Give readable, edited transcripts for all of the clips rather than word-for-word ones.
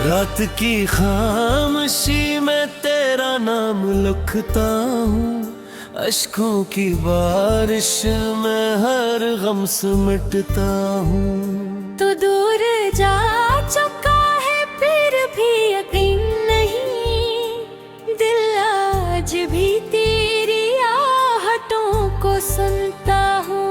रात की खामोशी में तेरा नाम लिखता हूँ, अश्कों की बारिश में हर गम समेटता हूँ। तो दूर जा चुका है फिर भी यकीन नहीं, दिल आज भी तेरी आहटों को सुनता हूँ।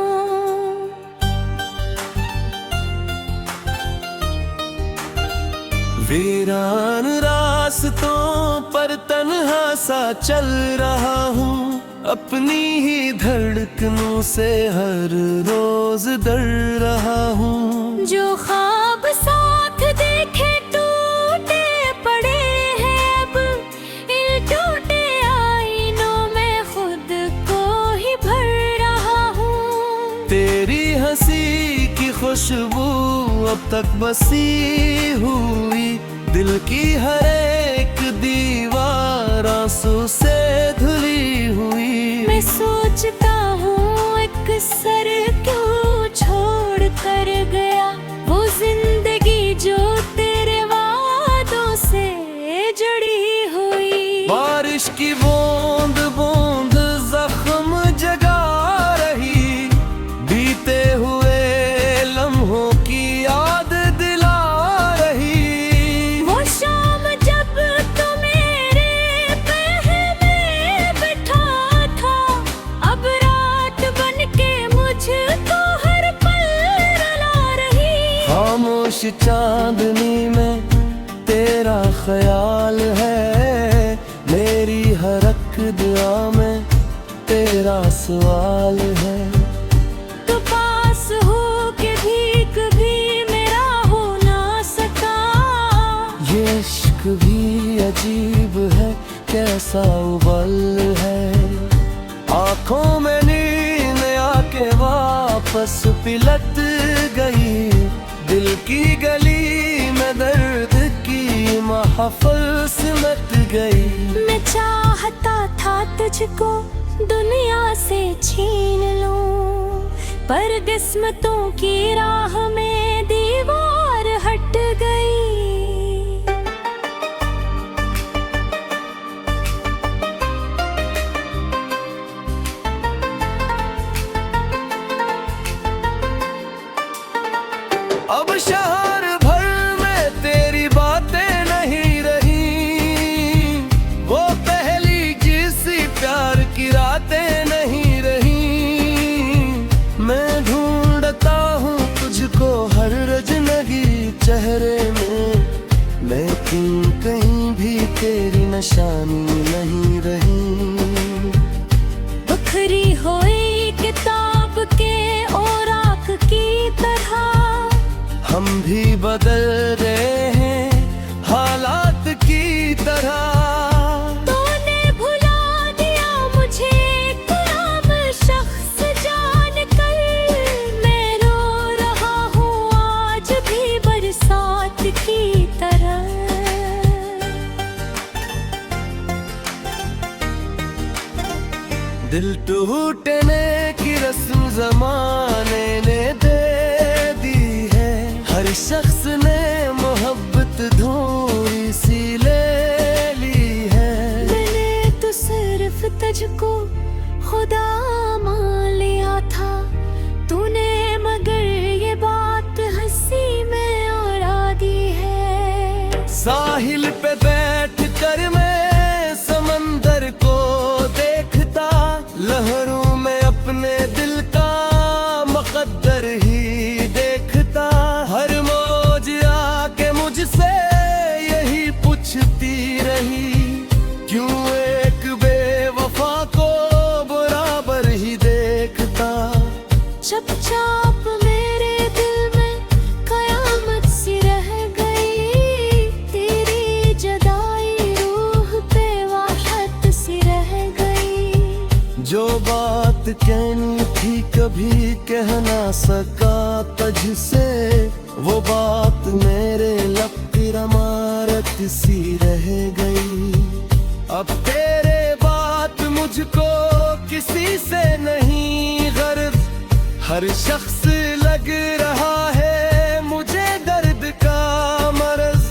वीरान रास्तों पर तन्हा सा चल रहा हूँ, अपनी ही धड़कनों से हर रोज डर रहा हूँ। जो ख्वाब साथ देखे टूटे पड़े हैं अब, इन टूटे आईनों में खुद को ही भर रहा हूँ। तेरी हंसी की खुशबू अब तक बसी हुई, दिल की हर एक दीवार आंसू से धुली हुई। मैं सोचता हूँ एक सर क्यों छोड़ कर गया, वो जिंदगी जो तेरे वादों से जुड़ी हुई। बारिश की बूंद बूंद जख्म जगा रही, बीते हुए लम्हों की याद दिला रही। वो शाम जब तो मेरे पहले बैठा था, अब रात बन के मुझको हर पल रुला रही। खामोश चांदनी में तेरा ख्याल है, मेरी हर एक दुआ में तेरा सवाल है। तो पास हो के भी कभी मेरा हो ना सका, ये इश्क भी अजीब है, कैसा उबल है। आंखों में नींद आके वापस पिलट गई, दिल की गली में दर्द की महफिल सिमट गई। मैं चाहता था तुझको दुनिया से छीन लूं, पर किस्मतों की राह में दीवार हट गई। अब शहर भर में तेरी बातें नहीं रही, वो पहली जिसी प्यार की रातें नहीं रही। मैं ढूंढता हूँ तुझको हर रजनगी चेहरे में, लेकिन कहीं भी तेरी निशानी नहीं रही। बिखरी हुई किताब के औराक की तरह हम भी बदल रहे हैं हालात की तरह। तूने भुला दिया मुझे गुलाम शख्स जानकर, मैं रो रहा हूँ आज भी बरसात की तरह। दिल टूटने की रस्म जमाने ने दे दी है, हर शख्स ने मोहब्बत धोई सी ले ली है। मैंने तो सिर्फ तुझको खुदा मान लिया था, तूने मगर ये बात हंसी में उड़ा दी है। साहिल पे बैठ कर मैं समंदर को देखता, लहरों में अपने दिल का मुकद्दर ही देखता। हर मौज आके मुझसे यही पूछती रही, क्यों एक बेवफा को बराबर ही देखता। चुपचाप मेरे दिल में कयामत सी रह गई, तेरी जुदाई रूह पे वाहत सी रह गई। जो बात कहनी थी कभी कह ना सका तुझसे, वो बात मेरे लब की अमारत सी रह गई। अब तेरे बात मुझको किसी से नहीं गर्ज, हर शख्स लग रहा है मुझे दर्द का मरज।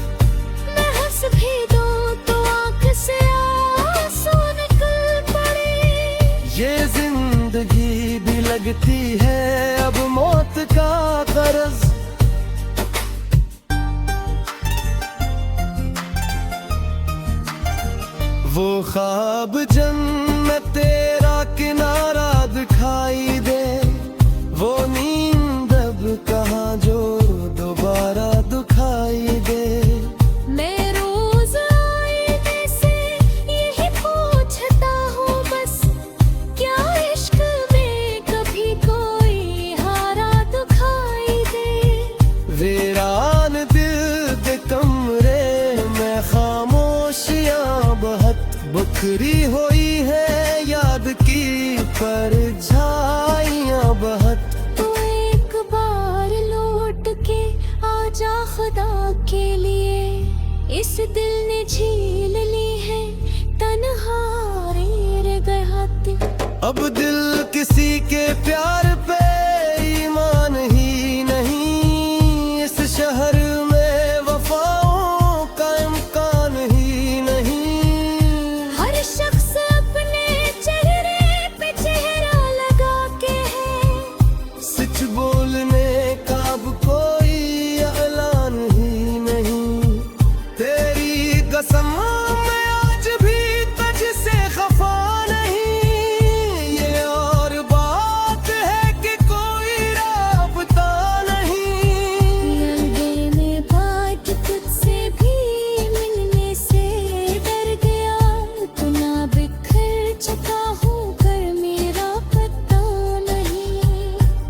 मांगती है अब मौत का कर्ज। वो ख्वाब जन्नत तेरा किनारा दिखाई दे, वो नींद अब कहाँ जो दोबारा दुखाई दे। मैं रोज आईने से यही पूछता हूँ बस, क्या इश्क में कभी कोई हारा दुखाई दे। वीरान दिल के कमरे में खामोशियाँ बहुत बिखरी हुई है, याद की परछाइयाँ बहुत। तो एक बार लौट के आजा खुदा के लिए, इस दिल ने झील ली है तन्हाई रह गए। अब दिल किसी के प्यार पे ईमान ही नहीं, इस शहर में वफाओं का इम्कान ही नहीं। हर शख्स अपने चेहरे पे चेहरा लगा के है, सच बोलने का अब कोई ऐलान ही नहीं। तेरी कसम मैं आज भी तुझसे खफा नहीं, ये और बात है कि कोई राबता नहीं। मैंने बात तुझसे भी मिलने से डर गया, तू ना बिखर चुका हूँ कर मेरा पता नहीं।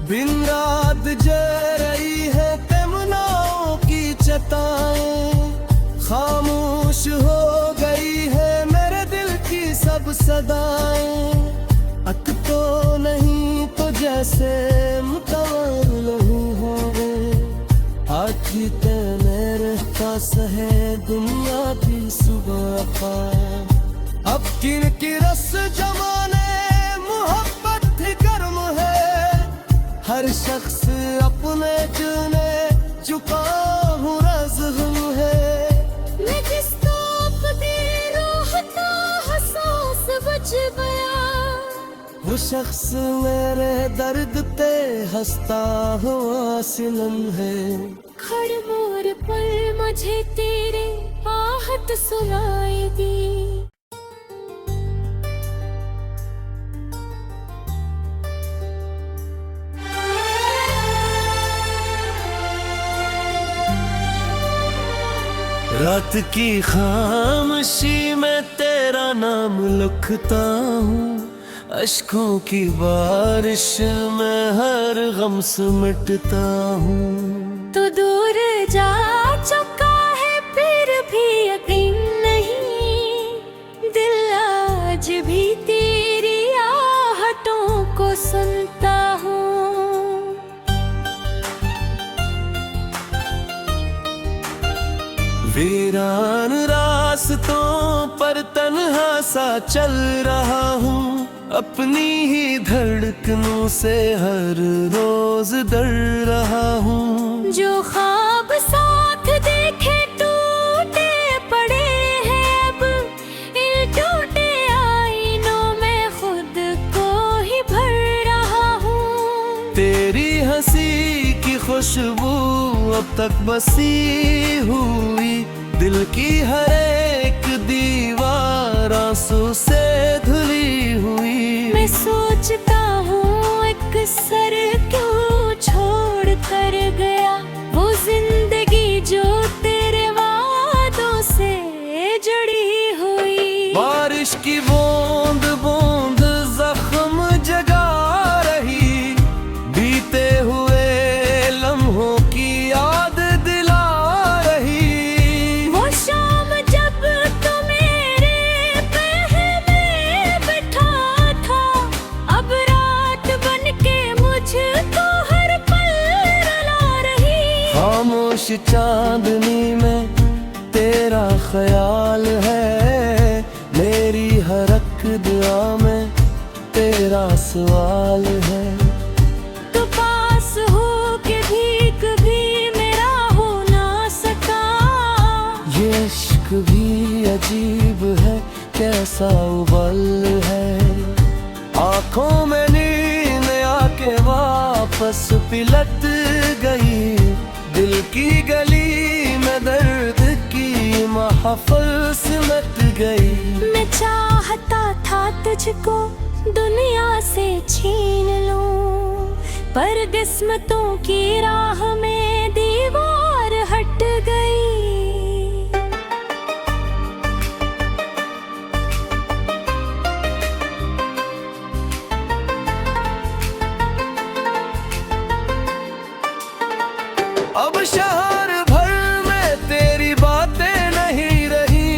दिन रात जल रही है तमन्नाओं की चताएं, खामोश हो गई है मेरे दिल की सब सदाएं। अक तो नहीं तो जैसे मुतवल नहीं हो गए, आखी तेने रहता सहे दुनिया की सुबह का। अब किन की रस जमाने मोहब्बत ही गर्म है, हर शख्स अपने चुने चुका हूँ रज़्म है। मैं जिसको अपने रोहता हसास बच गया, वो शख्स मेरे दर्द पे हंसता हुआ सिलन है। खड़मोर पर मुझे तेरे आहट सुनाई दी। रात की खामोशी में तेरा नाम लिखता हूँ, अश्कों की बारिश में हर गम समेटता हूँ। तो दूर जा चुका है फिर भी यकीन नहीं, दिल आज भी तेरी आहटों को सुनता हूँ। वीरान रास्तों पर तन्हा सा चल रहा हूँ, अपनी ही धड़कनों से हर रोज डर रहा हूँ। जो ख्वाब साथ देखे टूटे पड़े हैं अब, इन टूटे आईनों में खुद को ही भर रहा हूँ। तेरी हंसी की खुशबू अब तक बसी हुई, दिल की हर एक दीवार आंसू से धुली हुई। मैं सोचता हूँ एक सर क्यों छोड़ कर गया, वो जिंदगी जो तेरे वादों से जुड़ी हुई। बारिश की बूंद बूंद जख्म जगा रही, बीते हुए लम्हों की याद दिला रही। वो शाम जब तो मेरे पहले बिठा था, अब रात बन के मुझको हर पल रुला रही। खामोश चांदनी में तेरा ख्याल है, मेरी हर एक दुआ में तेरा सवाल है। तो पास हो के भी कभी मेरा हो ना सका, ये इश्क भी अजीब है कैसा उबल है। आंखों में नींद आके वापस पिलट गई। दिल की गली में दर्द की महफिल सिमट गई। मैं चाहता था तुझको दुनिया से छीन लूं, पर किस्मतों की राह में दीवार हट गई। अब शहर भर में तेरी बातें नहीं रही,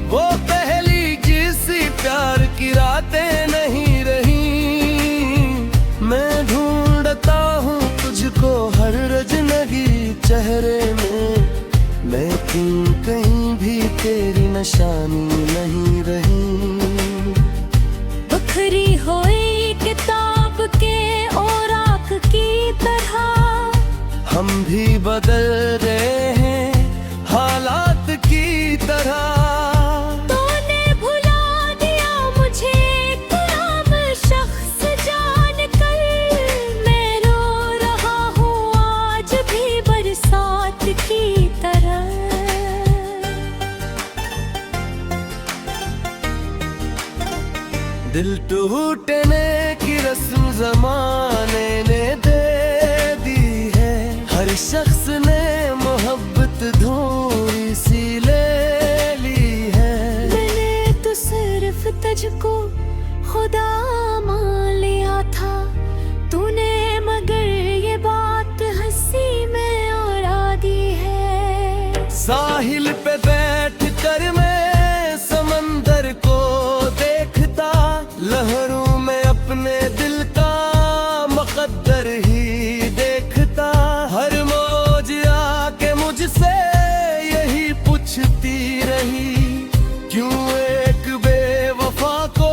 वो पहली किसी प्यार की रातें नहीं रही। मैं ढूंढता हूँ तुझको हर रजनगी चेहरे में, लेकिन कहीं भी तेरी निशानी नहीं रही। बिखरी हुई किताब के औराक की तरह हम भी बदल रहे हैं हालात की तरह। तूने भुला दिया मुझे गुलाम शख्स जानकर, मैं रो रहा हूँ आज भी बरसात की तरह। दिल टूटने की रस्म जमाने ने दे दी है, हर शख्स ने मोहब्बत धोरी सी ले ली है। मैंने तो सिर्फ तुझको खुदा मान लिया था, तूने मगर ये बात हंसी में उड़ा दी है। साहिल पे बैठ कर मैं समंदर को देखता, लहरों में अपने दिल का मुकद्दर ही देखता। हर मौज आके मुझसे यही पूछती रही, क्यों एक बेवफा को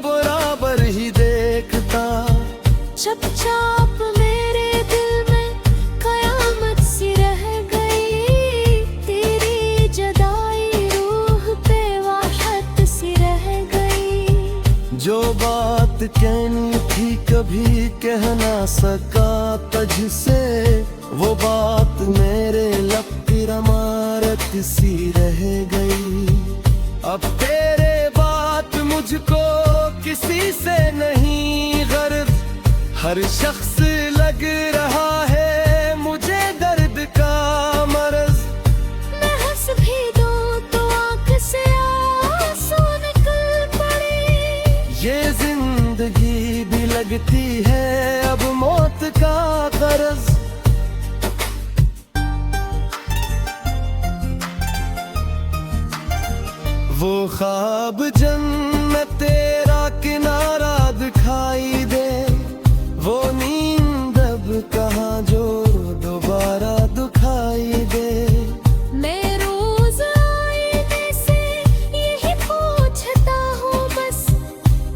बराबर ही देखता। चुपचाप मेरे दिल में कयामत सी रह गई, तेरी जुदाई रूह पे वाहत सी रह गई। जो बात कहनी थी कभी कह ना सका तुझसे, वो बात मेरे लब की रमारत सी रह गई। अब तेरे बात मुझको किसी से नहीं गर्ज, हर शख्स लग रहा है मुझे दर्द का मरज। मैं हंस भी दूं तो आँख से आंसू निकल पड़े, ये जिंदगी भी लगती है अब मौत का कर्ज। वो ख्वाब जन्नत तेरा किनारा दिखाई दे, वो नींद अब कहाँ जो दोबारा दुखाई दे। मैं रोज आईने से यही पूछता हूँ बस,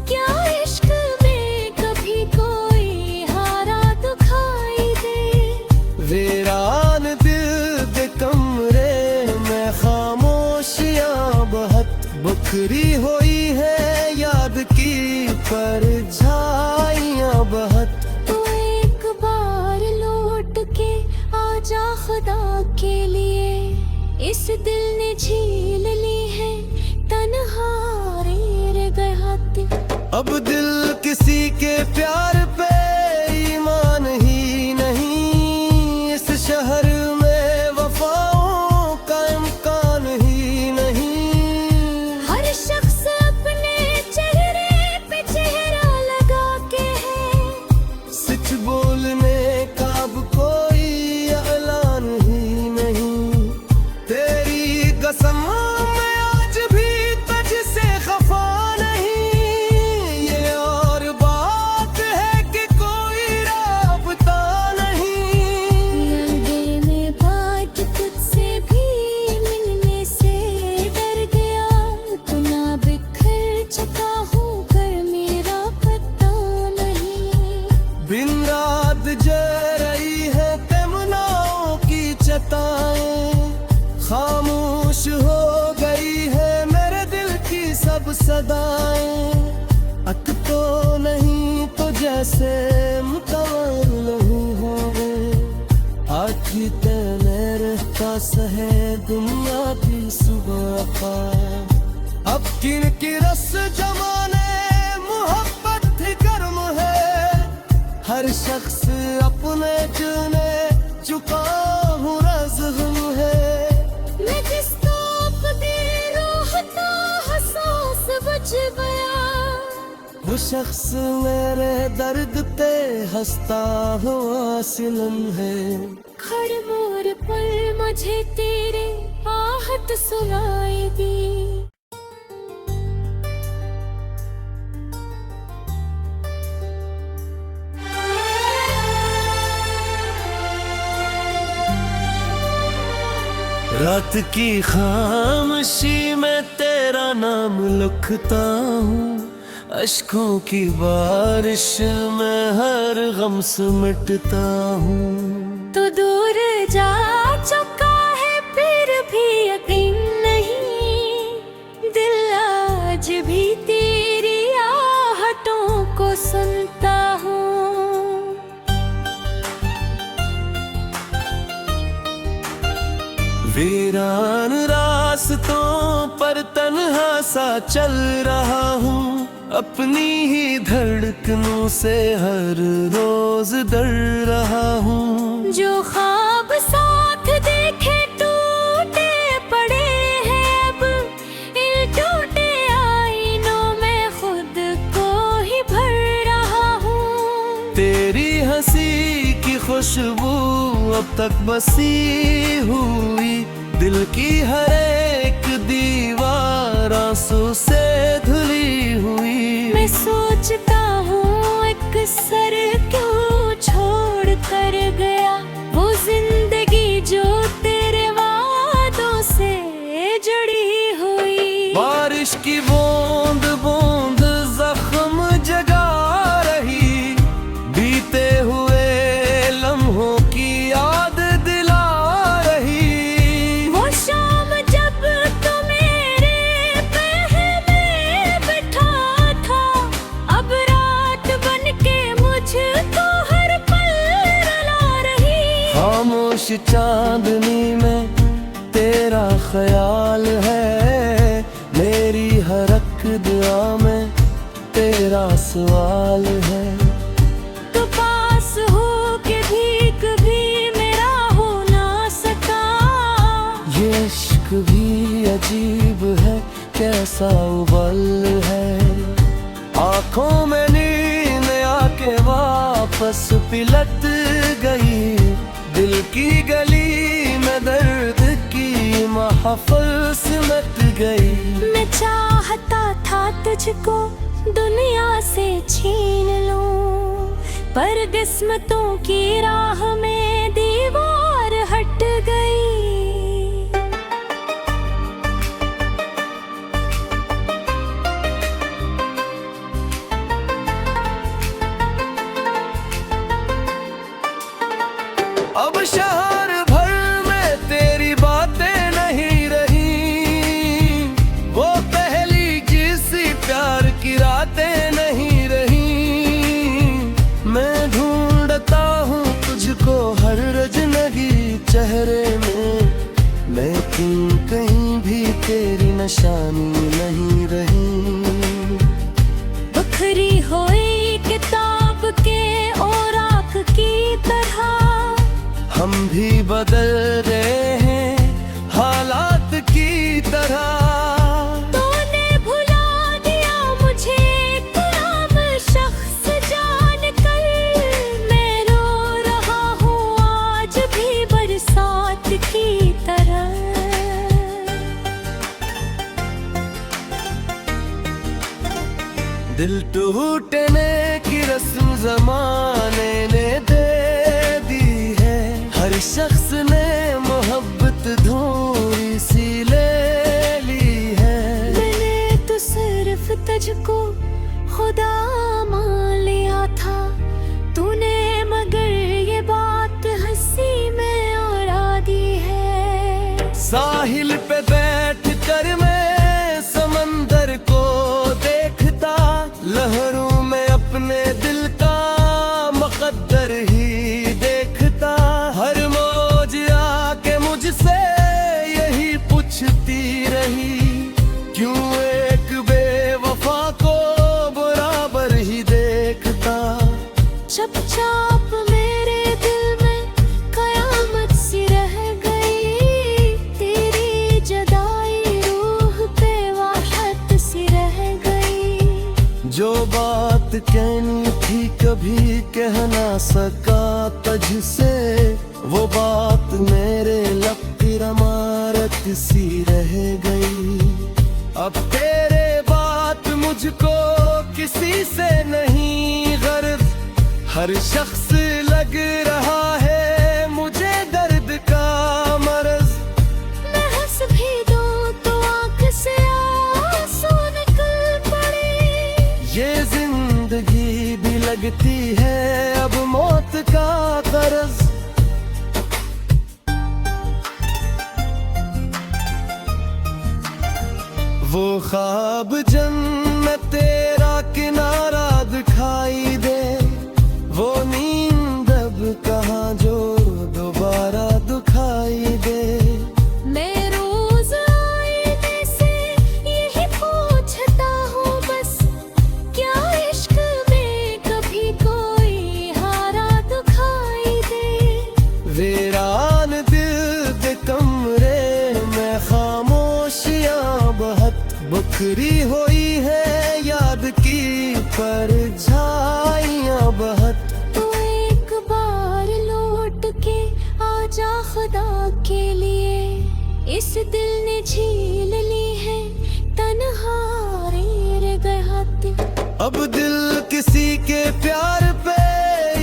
क्या इश्क में कभी कोई हारा दुखाई दे। वीरान दिल के कमरे में खामोशियाँ बहुत बुखरी हुई है, याद की परछाइयाँ बहुत। तो एक बार लौट के आजा खुदा के लिए, इस दिल ने झील ली है तन्हाई रह गया दिल। अब दिल किसी के प्यार पे ईमान ही नहीं, इस शहर में वफाओं का इम्कान ही नहीं। हर शख्स अपने चेहरे पे चेहरा लगा के है, सच बोलने का अब कोई ऐलान ही नहीं। तेरी कसम मैं आज भी तुझसे खफा नहीं, ये और बात है कि कोई राबता नहीं। अंधेरे बात तुझसे भी मिलने से डर गया, तू ना बिखर चुका हूँ कर मेरा पता नहीं। बिन रात जल रही है तमन्नाओं की चताएं, खामोश हो गई है मेरे दिल की सब सदाएं। अक तो नहीं तो जैसे मुता भी तेरे रहता सहे दुनिया की सुबह का। अब किन की रस जमाने मोहब्बत ही गर्म है, हर शख्स अपने चुने चुका हूँ रज़्म है। मैं जिस ताप दे रोहता हसास बच गया, वो शख्स मेरे दर्द पे हंसता हुआ सिलन है। हर मोड़ पर मुझे तेरे आहट सुनाएगी। रात की खामोशी में तेरा नाम लिखता हूँ, अश्कों की बारिश में हर गम समेटता हूँ। तो दूर जा चुका है फिर भी यकीन नहीं, दिल आज भी तेरी आहटों को सुनता हूँ। वीरान रास्तों पर तन्हा सा चल रहा हूँ, अपनी ही धड़कनों से हर रोज डर रहा हूँ। जो ख्वाब साथ देखे टूटे पड़े हैं, अब इन टूटे आईनों में खुद को ही भर रहा हूँ। तेरी हंसी की खुशबू अब तक बसी हुई, दिल की हर एक दीवार आंसू से धुली हुई। मैं सोचता हूँ एक सर क्यों छोड़ कर गया, वो जिंदगी जो तेरे वादों से जुड़ी हुई। बारिश की बूंद बूंद जख्म जगा रही, बीते हुए लम्हों की याद दिला रही। वो शाम जब तो मेरे पहले बैठा था, अब रात बन के मुझको हर पल रुला रही। खामोश चांदनी में तेरा ख्याल है, मेरी हर एक दुआ में तेरा सवाल है। तो पास हो के भी कभी मेरा हो ना सका, ये इश्क भी अजीब है कैसा उबल है। आंखों में नींद आके वापस पिलट गई, दिल की गली में दर्द की महफिल सिमट गई। मैं चाहता था तुझको दुनिया से छीन लूं, पर किस्मतों की राह में दीवार हट गई। अब शहर भर में तेरी बातें नहीं रही, वो पहली किसी प्यार की रातें नहीं रही। मैं ढूंढता हूँ तुझको हर रजनगी चेहरे में, लेकिन कहीं भी तेरी निशानी नहीं रही। बखरी हुई किताब के और आँख की तरह, हम भी बदल रहे हैं हालात की तरह। तूने भुला दिया मुझे गुलाम शख्स जानकर, मैं रो रहा हूँ आज भी बरसात की तरह। दिल टूटने की रस्म जमाने ने दे दी है, हर शख्स ने मोहब्बत धूरी सी ले ली है। मैंने तो सिर्फ तुझको खुदा मान लिया था, तूने मगर ये बात हंसी में उड़ा दी है। साहिल पे बैठ कर मैं समंदर को देखता, लहरों में अपने दिल का मुकद्दर ही देखता। हर मौज जो बात कहनी थी कभी कह ना सका तुझसे, वो बात मेरे लब की रमारत सी रह गई। अब तेरे बात मुझको किसी से नहीं गर्ज, हर शख्स लग रहा है मुझे दर्द का मरज। मैं हंस भी दूं तो आंख से आंसू निकल पड़े। ये जिंदगी भी लगती है अब मौत का कर्ज। वो ख्वाब जन्नत तेरा किनारा दिखाई दे, वो नींद अब कहाँ जो दोबारा दुखाई दे। मैं रोज आईने से यही पूछता हूँ बस, क्या इश्क में कभी कोई हारा दुखाई दे। वीरान दिल के कमरे में खामोशियाँ बहुत बखरी हुई है, याद की परछाइयाँ बहुत। तो एक बार लौट के आजा खुदा के लिए, इस दिल ने झील ली है तन्हारी रह गया दिल। अब दिल किसी के प्यार पे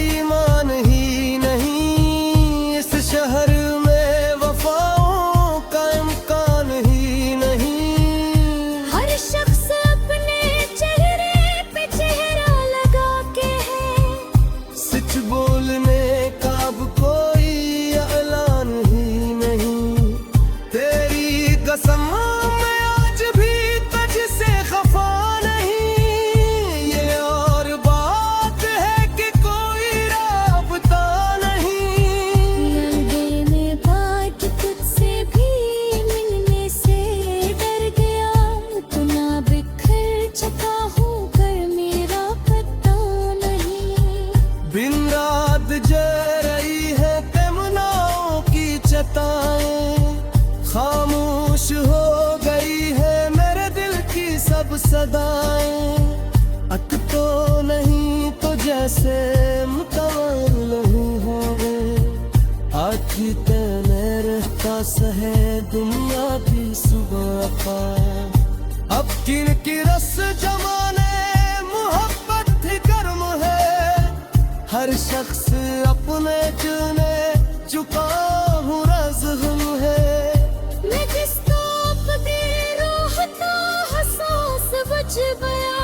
ईमान ही नहीं, इस शहर में वफाओं का इम्कान ही नहीं। हर शख्स अपने चेहरे पे चेहरा लगा के है, सच बोलने का अब कोई ऐलान ही नहीं। तेरी कसम मैं आज भी तुझसे खफा नहीं, ये और बात है कि कोई राबता नहीं। लगे में बात तुझसे भी मिलने से डर गया, तू ना बिखर चुका हूँ कर मेरा पता नहीं। दिन रात जल रही है तमन्नाओं की चताएं, खामोश हो गई है मेरे दिल की सब सदाएं। अक तो नहीं तो जैसे मुतवल नहीं हो गए, आखिर तेने रहता सहे दुनिया की सुबह का। अब किन की रस जमाने मोहब्बत ही कर्म है, हर शख्स अपने चुने चुका हूँ रज़्म है। मैं जिस ताप दे रोहता हसास बच गया,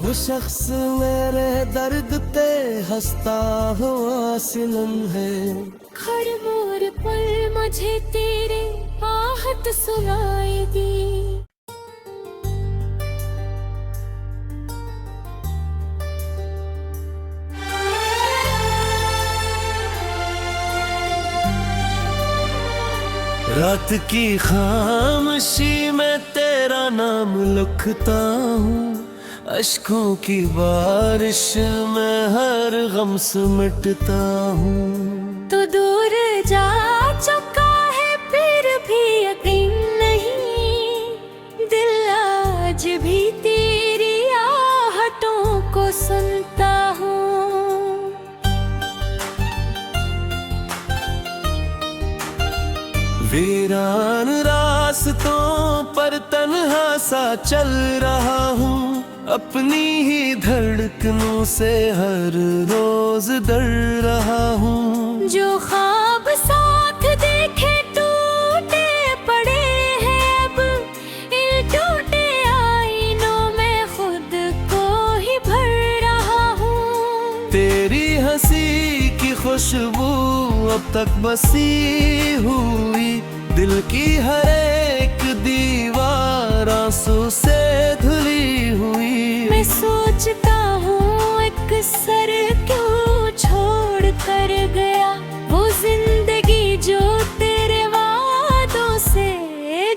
वो शख्स मेरे दर्द पे हंसता हुआ सिलन है। हर मोर पर मुझे तेरे आहट सुनाई दी। रात की खामोशी में तेरा नाम लिखता हूँ, अश्कों की बारिश में हर गम समेटता हूँ। तो दूर जा चुका है फिर भी यकीन नहीं, दिल आज भी तेरी आहटों को सुनता हूँ। वीरान रास्तों पर तन्हा सा चल रहा हूँ, अपनी ही धड़कनों से हर रोज डर रहा हूँ। जो ख्वाब साथ देखे टूटे पड़े हैं अब, इन टूटे आईनों में खुद को ही भर रहा हूँ। तेरी हंसी की खुशबू अब तक बसी हुई, दिल की हर एक दीवार आंसू से धुली हुई। मैं सोचता हूँ एक सर क्यों छोड़ कर गया, वो जिंदगी जो तेरे वादों से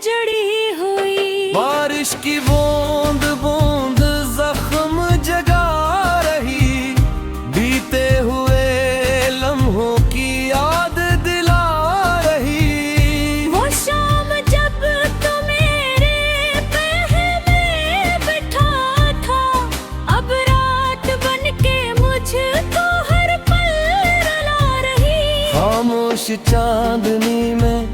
जुड़ी हुई। बारिश की बूंद बूंद जख्म जगा रही, बीते हुए लम्हों की याद दिला रही। वो शाम जब तो मेरे पहले बिठा था, चांदनी में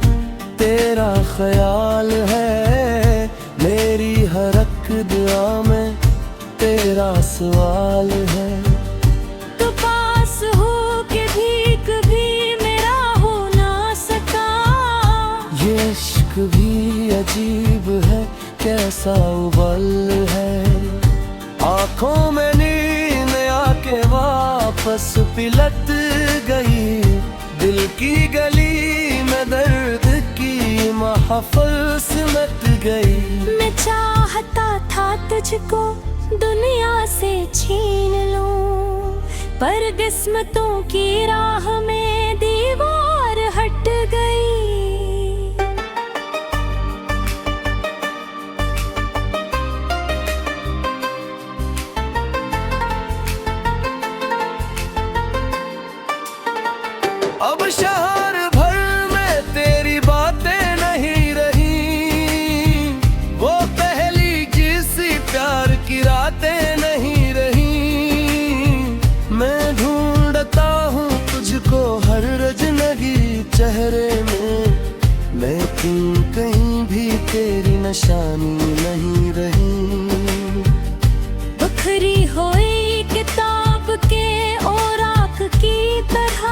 तेरा ख्याल है, मेरी हर एक दुआ में तेरा सवाल है। तो पास हो के भी कभी मेरा हो ना सका, ये इश्क भी अजीब है, कैसा उबल है। आंखों में नींद आके वापस पिलट गई, दिल की गली में दर्द की महफिल सिमट गई। मैं चाहता था तुझको दुनिया से छीन लूं, पर किस्मतों की राह में दीवार हट गई। अब शहर भर में तेरी बातें नहीं रही, वो पहली किसी प्यार की रातें नहीं रही। मैं ढूंढता हूँ तुझको हर रजनगी चेहरे में, लेकिन कहीं भी तेरी निशानी नहीं रही। बखरी हुई किताब के औराक की तरह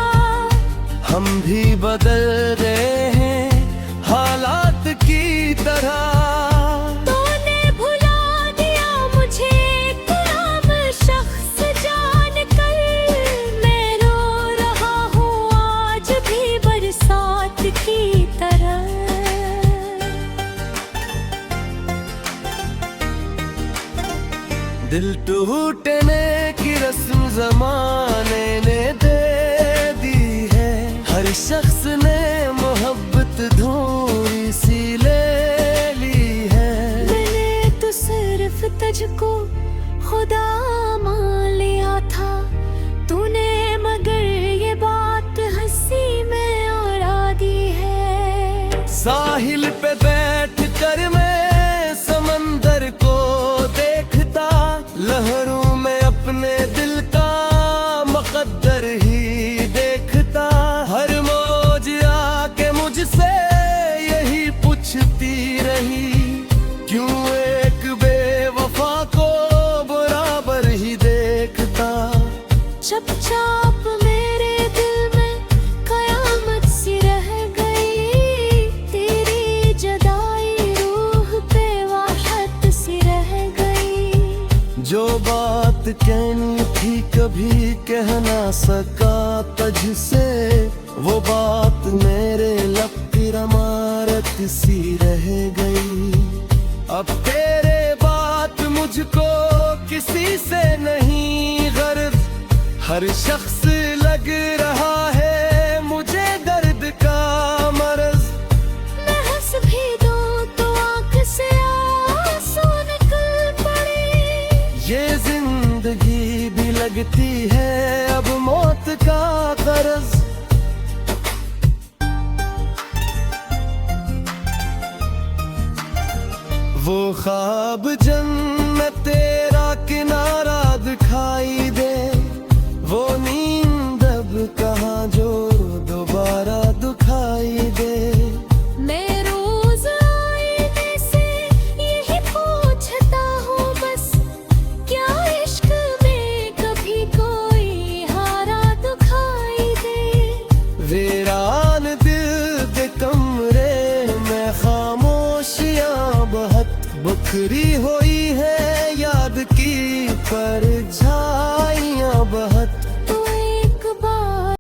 हम भी बदल रहे हैं हालात की तरह। तूने भुला दिया मुझे गुलाम शख्स जानकर, मैं रो रहा हूँ आज भी बरसात की तरह। दिल टूटने की रस्म जमाने ने दे दी है, हर शख्स ने मोहब्बत धूरी सी ले ली है। मैंने तो सिर्फ तुझको खुदा मान लिया था, तूने मगर ये बात हंसी में उड़ा दी है। साहिल पे बैठ कर मैं समंदर को देखता, लहरों में अपने दिल का मुकद्दर ही देखता। हर मौज आके मुझसे यही पूछती रही, क्यों एक बेवफा को बराबर ही देखता। चुपचाप मेरे दिल में कयामत सी रह गई, तेरी जुदाई रूह पे वाहत सी रह गई। जो बात कहनी थी कभी कह ना सका तुझसे, वो बात मेरे लब की इमारत सी रह गई। अब तेरे बात मुझको किसी से नहीं गर्ज, हर शख्स लग रहा है मुझे दर्द का मरज। मैं हंस भी दूं तो आँख से आंसू निकल पड़े, ये जिंदगी भी लगती है अब मौत का कर्ज। वो ख्वाब जन्नत तेरा किनारा दिखाई दे, वो नींद अब कहाँ जो दोबारा दुखाई दे। मैं रोज आईने से यही पूछता हूँ बस, क्या इश्क में कभी कोई हारा दुखाई दे। वीरान दिल के कमरे में खामोशियाँ बहुत बखरी हुई है याद की परछाई।